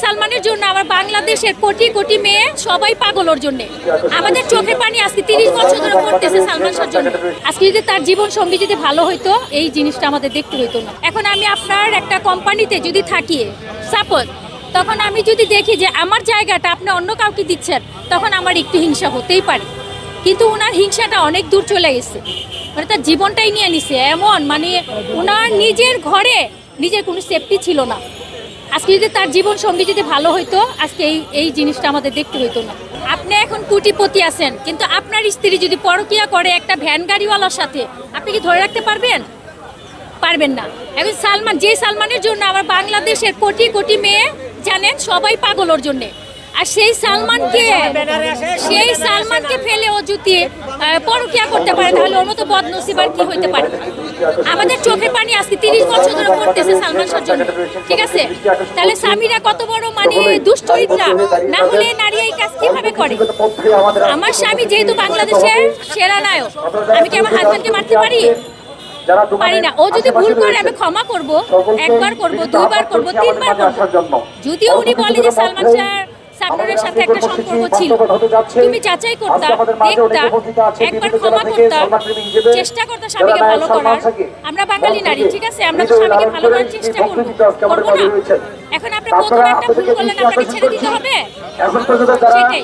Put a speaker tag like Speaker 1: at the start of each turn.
Speaker 1: সালমানের জন্য আমার বাংলাদেশের কোটি কোটি মেয়ে সবাই পাগল ওর জন্য। আমাদের চোখে পানি আজকে 30 বছর ধরে পড়তেছে সালমান শাহর জন্য। আজকে যদি তার জীবন সঙ্গী যদি ভালো হইতো এই জিনিসটা আমাদের দেখতে হইতো না। এখন আমি আপনার একটা কোম্পানিতে যদি থাকি সাপোজ, তখন আমি যদি দেখি যে আমার জায়গাটা আপনি অন্য কাউকে দিচ্ছেন, তখন আমার একটু হিংসা হতেই পারে। কিন্তু ওনার হিংসাটা অনেক দূর চলে গেছে, মানে তার জীবনটাই নিয়ে নিছে। এমন মানে ওনার নিজের ঘরে নিজের কোনো সেফটি ছিল না। আজকে যদি তার জীবন সঙ্গী যদি ভালো হইতো আজকে এই জিনিসটা আমাদের দেখতে হইতো না। আপনি এখন কোটিপতি আছেন, কিন্তু আপনার স্ত্রী যদি পরকিয়া করে একটা ভ্যান গাড়িওয়ালার সাথে, আপনি কি ধরে রাখতে পারবেন? পারবেন না। এখন সালমানের জন্য আমার বাংলাদেশের কোটি কোটি মেয়ে জানেন সবাই পাগল ওর জন্যে। আর সেই সালমানকে ফেলে ও যদি পরকিয়া করতে পারে, তাহলে ওর মতো বদনসিব আর কি হইতে পারে। আমাদের চোখে পানি আজকে 30 বছর ধরে পড়তেছে সালমান শাহর জন্য, ঠিক আছে? তাহলে স্বামীরা কত বড় মানে দুশ্চরিত্রা, না হলে নারী এই কাজ কিভাবে করে? আমার স্বামী যেহেতু বাংলাদেশের সেরা নায়ক, আমি কি আমার হাজবেন্ডকে মারতে পারি? পারি না। ও যদি ভুল করে আমি ক্ষমা করব, একবার করব, দুইবার করব, তিনবার করব। যদিও উনি বলে যে সালমান শাহ সাবনুরের সাথে একটা সম্পর্ক ছিল, তুমি যাচাই করতা, দেখতা, একবার ক্ষমা করতা, চেষ্টা করতা স্বামীকে ভালো করার। আমরা বাঙালি নারী, ঠিক আছে, আমরা তো স্বামীকে ভালো করার চেষ্টা করবো না? এখন আপনি প্রথমে একটা ভুল করলেন, আপনাকে ছেড়ে দিতে হবে? সেটাই।